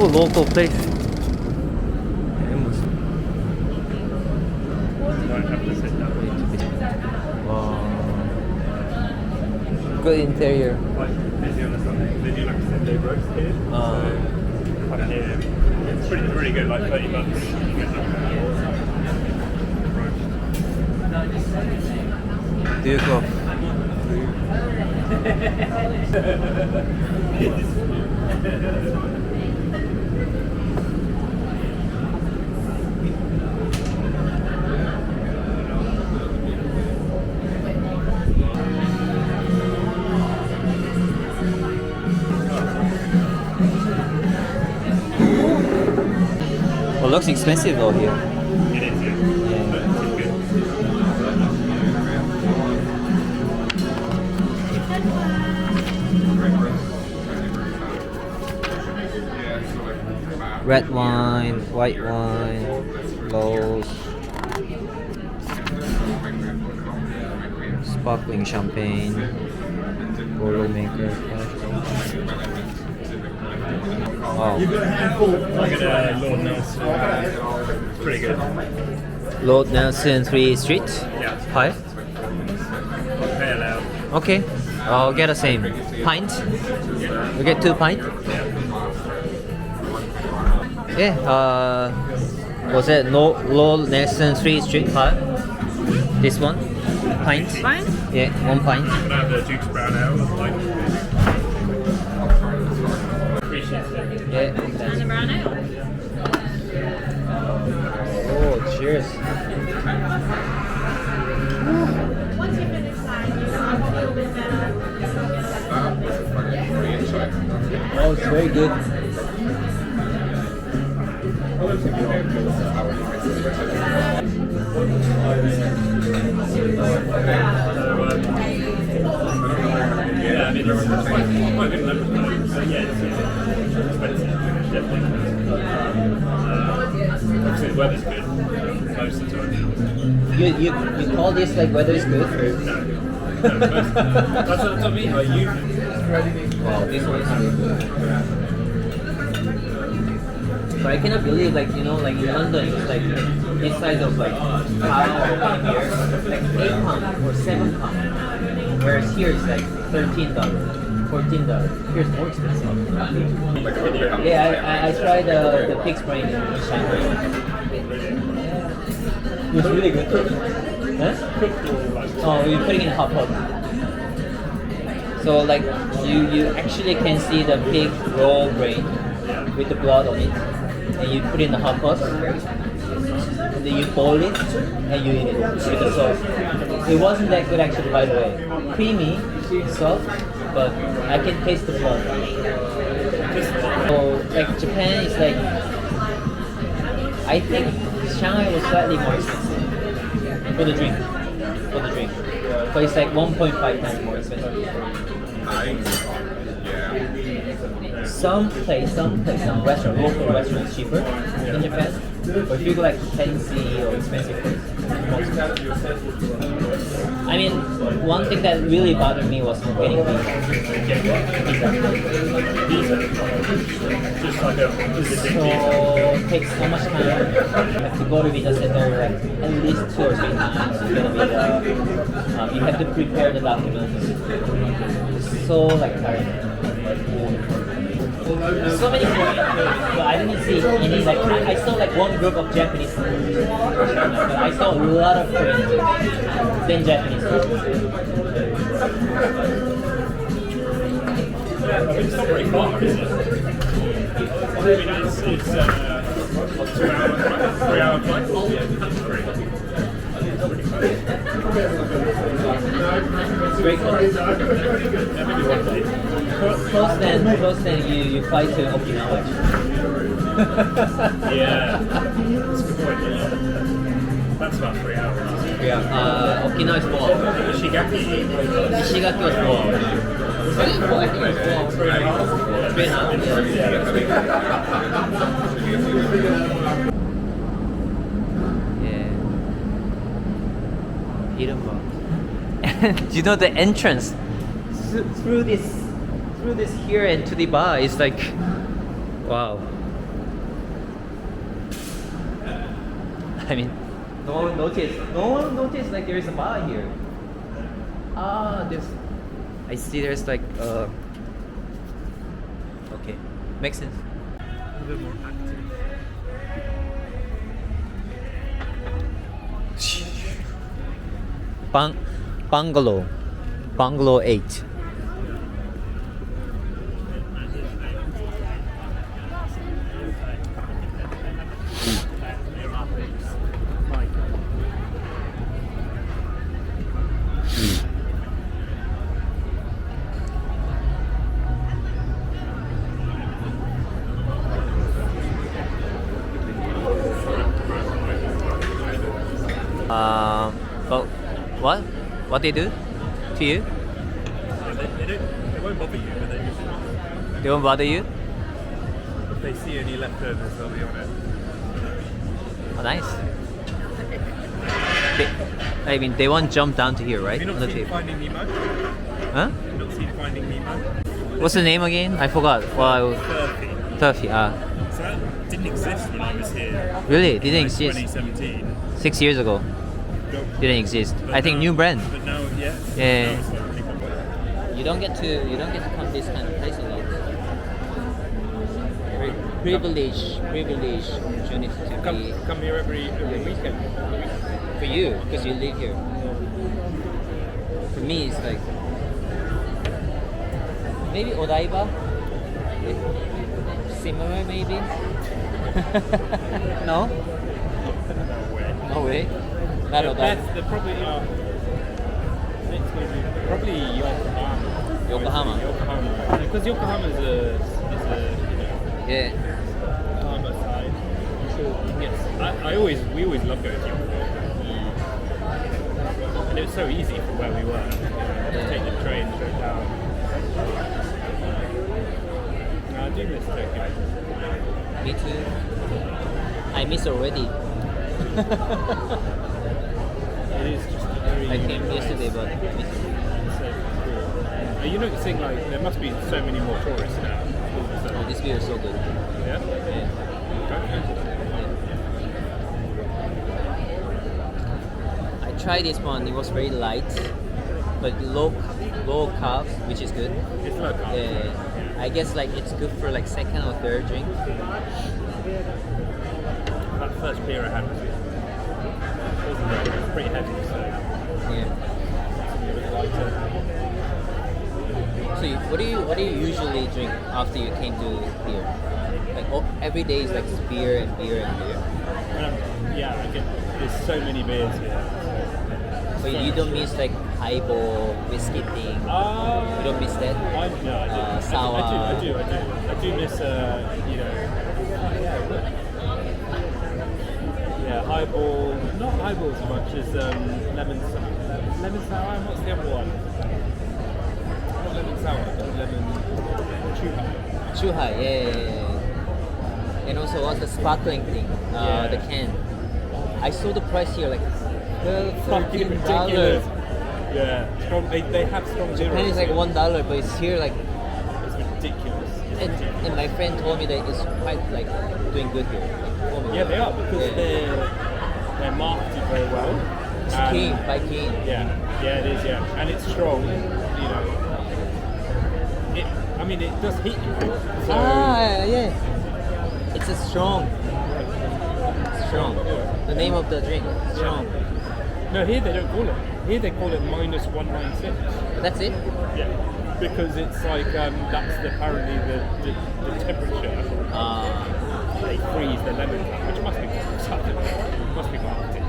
local place. Wow. Good interior. They do like a Sunday roast here. So here, it's pretty good, like $30 you get like roast. Do you go? Well, looks expensive though here. It is, yeah. But it's good. Red wine, white wine, lows, sparkling champagne, Boilermaker. Wow. Look at Lord Nelson. It's pretty good. Lord Nelson 3 Street Yeah. Pie. Pale ale. Okay, I'll get the same. Pint. We get 2 pint. Yeah. Was it Lord Nelson 3 Street Pie? This one. Pint. Fine. Yeah, 1 pint. You can have the Duke's Brown Ale. Like. Appreciate it. Yeah. And a brown ale. Oh, cheers. Once you finish signing, you have a little bit better. Oh, it's very good. Yeah, I mean, it's quite good level. So yeah, it's expensive, definitely. Obviously the weather's good most of the time. You call this like weather is good? No, that's what I mean. Like you. Wow, this one is really good. But I cannot believe, like, you know, like in London, it's like this size of like cow over here, like £8 or £7. Whereas here it's like $13, $14. Here's more expensive. Yeah, I tried the pig's brain in Shanghai. It was really good. Huh? Oh, we're putting it in hot pot. So like you actually can see the pig raw brain with the blood on it, and you put it in the hot pot, and then you boil it and you eat it with the sauce. It wasn't that good actually, by the way. Creamy, soft, but I can taste the blood. So like Japan is like, I think Shanghai was slightly more expensive for the drink. But it's like 1.5 times more expensive. Some restaurant, local restaurants cheaper in Japan. But if you go like fancy or expensive place, I mean, one thing that really bothered me was getting so it takes so much time. You have to go to visa center like at least 2 or 3 times. You get a visa. You have to prepare the documents. It's so like tiring. So many Korean food, but I didn't see any like I saw like one group of Japanese food, but I saw a lot of Korean food, then Japanese food. It's not very far, is it? I mean, it's 2 hours, 3 hour flight. It's very close. Close then you fly to Okinawa. Yeah, that's a good point. That's about 3 hours. Yeah, Okinawa is 4 hours. Ishigaki was 4 hours. I think it was 4 hours. 3.5. Yeah. Hidden bar. And you know the entrance through this here and to the bar is like, wow. I mean, no one noticed. No one noticed like there's a bar here. Ah, there's. I see there's like Okay, makes sense. A bit more active. Bungalow 8. But what they do to you? They won't bother you, but They won't bother you? if they see any leftovers, they'll be on it. Oh, nice. I mean, they won't jump down to here, right? Have you On not the seen table. Finding Nemo? Huh? Have you not seen Finding Nemo? What's the name again? I forgot. Well, Furphy. Turfy. So that didn't exist when I was here. Really? Didn't in exist 2017. 6 years ago. Didn't exist. But I think now- new brand. But now, yeah. Yeah. Now it's like really popular. You don't get to come this kind of place a lot. Privilege opportunity to be Come here every weekend. for you because you live here. For me, it's like maybe Odaiba, similar maybe. No, No way. no way. Not The Odaiba. best, the probably next maybe probably Yokohama. Yokohama. Yokohama. Because Yokohama is a Yeah. Yokohama side. So yes, we always love going to Yokohama. And it was so easy from where we were. Just take the train straight down. No, I do miss Tokyo. Me too. I miss already. It is just very. I came yesterday, but I miss. So cool. Are you noticing like there must be so many more tourists now? Oh, this beer is so good. Yeah. Yeah. I tried this one. It was very light, but low carb, which is good. It's low carb. Yeah. I guess like it's good for like second or third drink. That first beer I had was pretty heavy, so Yeah. a bit lighter. So what do you usually drink after you came to here? Like every day is like beer and beer and beer. Yeah, I get there's so many beers here. But you don't miss like highball, whiskey thing. You don't miss that. No, I do. Sour. I do miss, highball. Not highball as much as lemon sour. Lemon sour. And what's the other one? Not lemon sour, but lemon chuhai. Chuhai, yeah. And also what's the sparkling thing? The can. I saw the price here like Fucking $13. ridiculous. Yeah, strong. They have strong zero. Japan is like $1, but it's here like. It's ridiculous. And my friend told me that it's quite like doing good here. Like, told me Yeah, that. they are because they're marketed very well. It's And- keen, by keen. Yeah, it is. Yeah, and it's strong. You know, it does hit you. So, Yeah. It's a strong. The name of the drink, strong. No, here they don't call it. Here they call it minus 196. That's it. Yeah, because it's like that's apparently the temperature. They freeze the lemon, which must be marketed.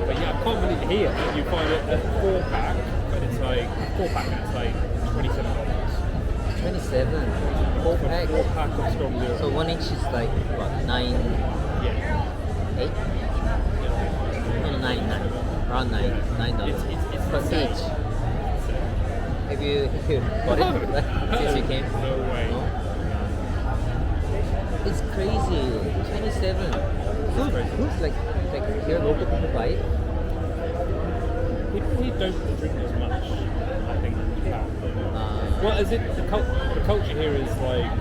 But yeah, I can't believe here you find a 4-pack, but it's like $27. 27. 4 pack. 4-pack of strong beer. So 1 inch is like what? 9, Yeah. 8? No, 9. Around $9. It's per insane. each. Have you bought it since you came? No way. No? It's crazy. 27. Food like here local people buy it. People here don't drink as much, I think, in Japan. Well, is it the culture here is like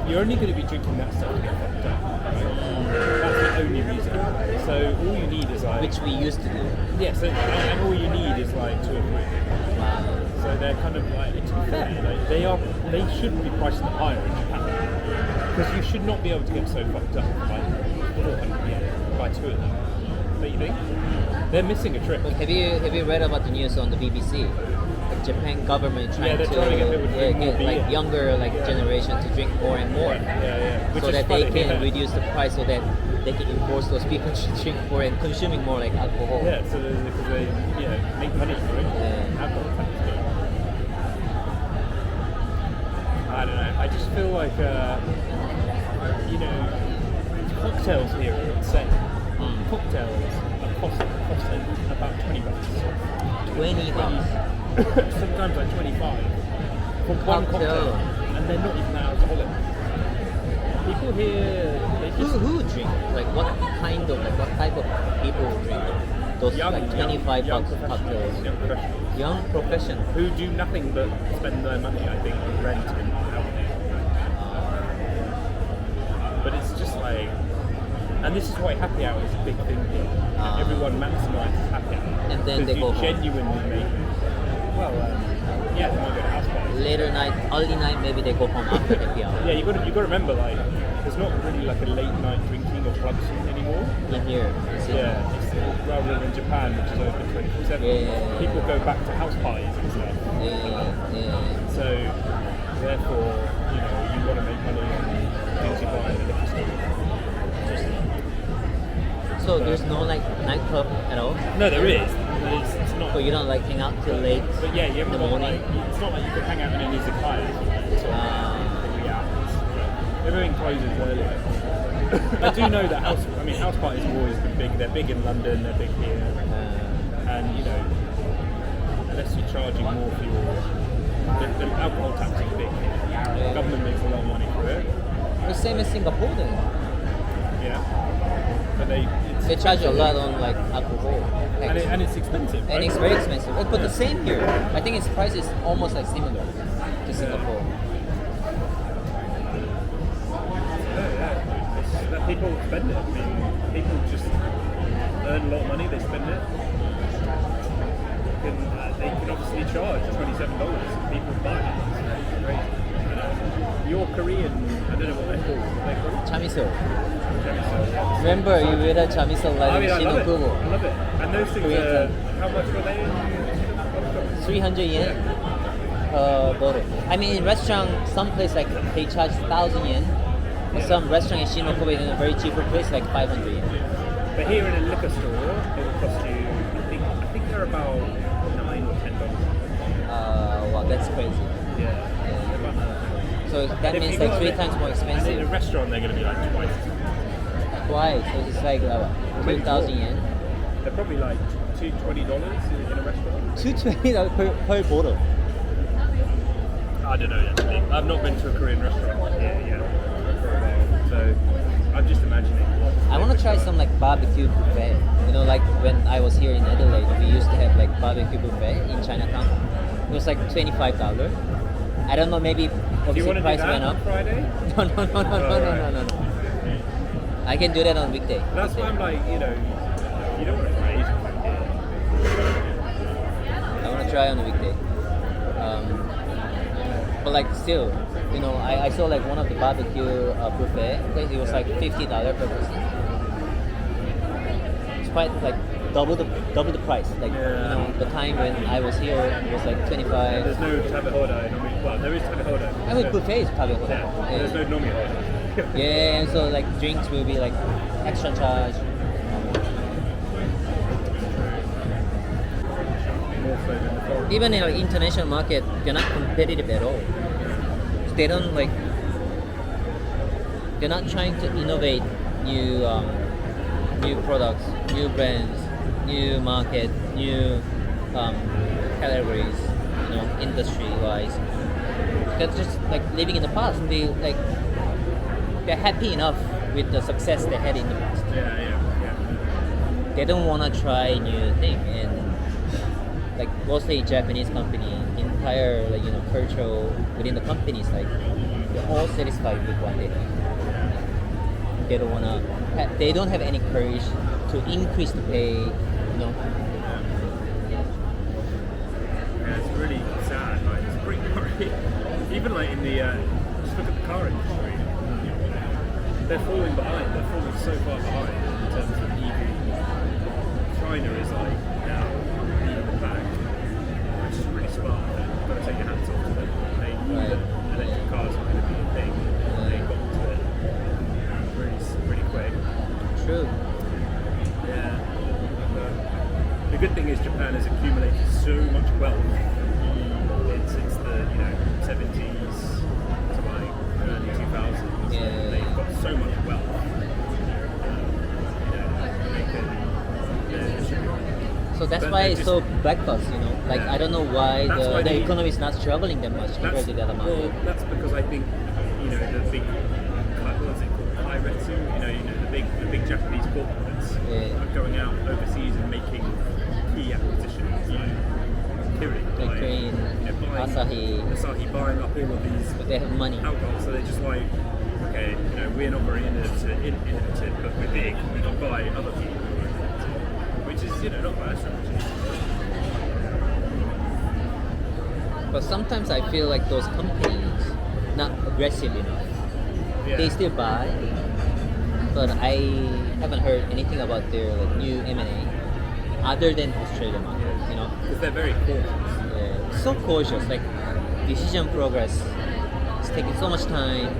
you're only going to be drinking that stuff to get fucked up. Right? That's the only reason. So all you need is like... Which we used to do. Yeah, so, and all you need is like 2 or 3. So they're kind of like, to be fair, like they shouldn't be priced higher in Japan. Because you should not be able to get so fucked up by 400 yen by 2 of them. Don't you think? They're missing a trick. But have you read about the news on the BBC? Like Japan government trying they're to trying to get people to drink more get beer. like younger generation to drink more and more. Which So is that funny, they can reduce the price so that they can enforce those people to drink more and consuming more like alcohol. Yeah, so because they make money from it. Yeah. Alcohol tax. I don't know. I just feel like cocktails here are insane. Cocktails cost about $20. 20 bucks. Sometimes like 25 for one cocktail, and they're not even that alcoholic. People here, they just Who drink? Like what type of people drink those like 25 young bucks professionals, cocktails? Young professionals. who do nothing but spend their money, I think, on rent and alcohol. But it's just like, and this is why happy hour is a big thing here. Everyone maximises happy hour. And then they you go home. genuinely make it. Well, they might go to house parties. Later night, early night, maybe they go home after happy hour. Yeah, you got to remember, like, there's not really like a late night drinking or club scene anymore. In here, you see. Yeah, it's rather than in Japan, which is open 24/7. Yeah. People go back to house parties and stuff. Yeah. So, therefore, you want to make money on things you buy in a liquor store. So there's no like nightclub at all. No, there is. It's not. So you don't like hang out till late. But yeah, you in haven't the got morning. like. It's not like you can hang out in an izakaya. Everything closes earlier. I do know that house parties have always been big. They're big in London. They're big here. And unless you're charging more for the alcohol tax is big. The government makes a lot of money for it. The same as Singapore then. Yeah. But they charge a lot on like alcohol. and it's expensive. And right? it's very expensive. But the same here. I think its price is almost like similar to Singapore. That people spend it. I mean, people just earn a lot of money. They spend it. They can obviously charge $27. People buy it. It's crazy. You're Korean. I don't know what they're called. They're called Chamiso. chamiso. Remember you read a chamiso I like mean, I love it. Shinokubo. I love it. And those things Korean are, how much were they? 300 yen per bottle. I mean, in restaurant, some place like they charge 1,000 yen. But some restaurant in Shinokobe in a very cheaper place like 500 yen. But here in a liquor store, it will cost you. I think they're about $9 or $10. Wow, that's crazy. Yeah. They're about $9. So that And if means you like go 3 there- times more And in a expensive. restaurant, they're going to be like twice. Twice. So it's like Maybe 2,000 yen. They're probably like $20 in a restaurant. $220 per bottle. I don't know actually. I've not been to a Korean restaurant for a while, so I'm just imagining. I want to try some like barbecue buffet. Like when I was here in Adelaide, we used to have like barbecue buffet in Chinatown. It was like $25. I don't know, maybe Do you obviously want to do price that went on up. Friday? No. I can do that on weekday. That's why I'm like, you don't want to try Asian food here. I want to try on the weekday. But like still, I saw like one of the barbecue buffet. It was like $50 per person. It's quite like double the price. Like the time when I was here it was like 25. There's no tabe hodai. Well, there is tabe hodai. I mean buffet is probably Yeah, there's no nomi hodai. Yeah, and so like drinks will be like extra charge. More so than the foreign. Even in like international market, they're not competitive at all. They don't like. They're not trying to innovate new products, new brands, new market, new categories. Industry-wise, they're just like living in the past. They're happy enough with the success they had in the past. Yeah. They don't want to try new thing, and like mostly Japanese company, entire culture within the company is like they're all satisfied with what they have. They don't wanna. They don't have any courage to increase the pay. You know. Yeah, it's really sad. Like, it's pretty worrying. Even like in the just look at the car industry. They're falling behind. They're falling so far behind in terms of EV. China is like now leading the pack, which is really smart. You've got to take your hats off to them. They knew that electric cars were going to be a thing. They got to it really quick. True. Yeah. The good thing is Japan has accumulated so much wealth. It's the 70s to like early 2000s. Yeah. They've got so much wealth. So that's But why they're it's just- so backwards, you know. Like I don't know why That's why the they- economy is not struggling that much compared to the other well, market. that's because I think the big what is it called, Kairetsu? The big Japanese corporates Yeah. are going out overseas and making key acquisitions like Kirin, Like Kirin, Asahi, buying up all of these but they have money. alcohol. So they're just like, okay, we're not very innovative, but we're big. We can buy other people, which is not bad strategy. But sometimes I feel like those companies not aggressive enough. Yeah. They still buy, but I haven't heard anything about their like new M&A other than Australia market. You know, Because they're very cautious. so cautious. Like decision progress, it's taking so much time,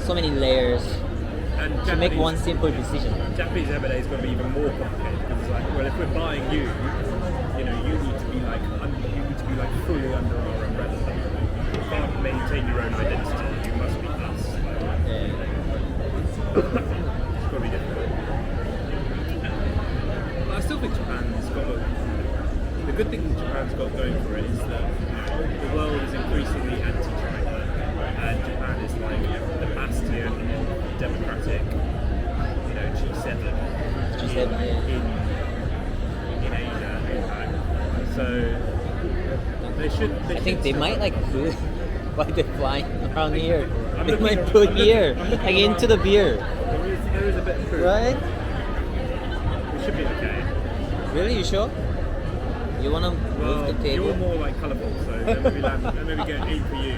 so many layers And to make one simple decision. Japanese M&A is going to be even more complicated because it's like, well, if we're buying you, you need to be like fully under our umbrella. You can't maintain your own identity. You must be us. Yeah. It's got to be different. I still think Japan's got the good thing Japan's got going for it is that the world is increasingly anti-China, and Japan is like the bastion of democratic, G7, G7, in Asia, APAC. So they should. I think they might like food. Why they're flying around here? I'm They looking might around- put I'm looking- here, I'm looking like into the around. beer, There is a bit of food. right? It should be okay. Really, you sure? You wanna move Well, the table? you're more like colourful, so then maybe get an 8 for you.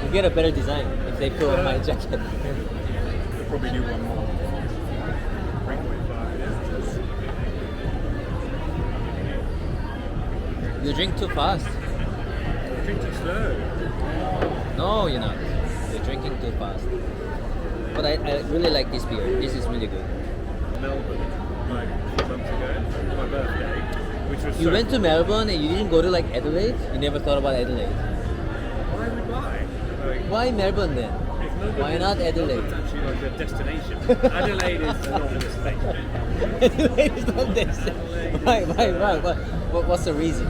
You get a better design if they put on my jacket. We'll probably do one more. 3.5, You drink too fast. Drink too slow. No, you're not. You're drinking too fast. But I really like this beer. This is really good. Melbourne, like 2 months ago, my birthday, which was You went to Melbourne and you didn't go to like Adelaide? You never thought about Adelaide? Why would I? Like, Why Melbourne then? Melbourne Why not Adelaide? It's actually like a destination. Adelaide is not a destination. Adelaide is not this. Why? What's the reason?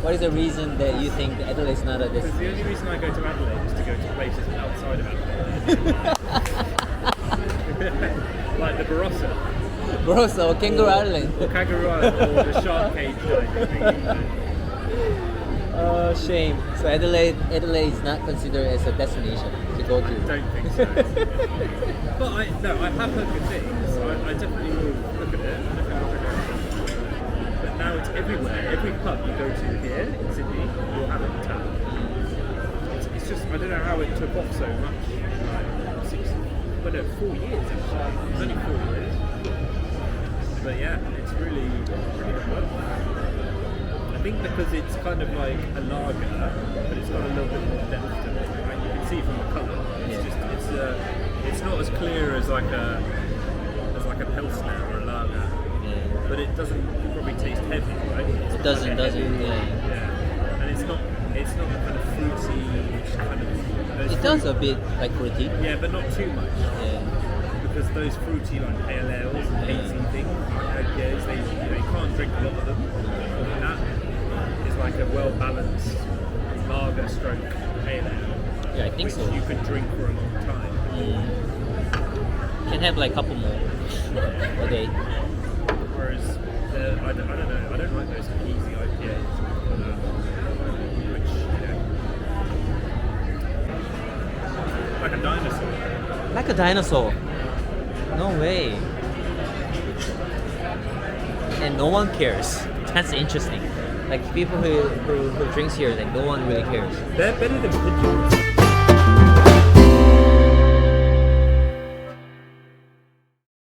What is the reason that you think that Adelaide is not a Because destination? the only reason I go to Adelaide is to go to places outside of Adelaide. Like the Barossa. Bro, so Kangaroo Island. Or Kangaroo Island, or the shark cage diving thing. Oh, shame. So Adelaide is not considered as a destination to go I to. don't think so. But I have heard good things. I definitely will look at it. But now it's everywhere. Every pub you go to here in Sydney, you'll have it in town. It's just, I don't know how it took off so much in like 4 years actually. It's only 4 years. But yeah, it's really good work. I think because it's kind of like a lager, but it's got a little bit more depth to it. Right? You can see from the colour. It's not as clear as like a pilsner or a lager, Yeah. but it doesn't probably taste heavy, right? It's It doesn't, like a heavy- yeah. And it's not kind of fruity, kind of. those It fruit- does a bit like fruity. Yeah, but not too much. Yeah. Because those fruity like pale ales and hazy things, like IPAs, you can't drink a lot of them. And that is like a well balanced lager stroke pale ale. Yeah, I think which so. you can drink for a long time. Can have like a couple more a day. Whereas I don't know, I don't like those hazy IPAs which a dinosaur. Like a dinosaur. No way. And no one cares. That's interesting. Like people who drinks here, like no one really cares. They're better than pigeons.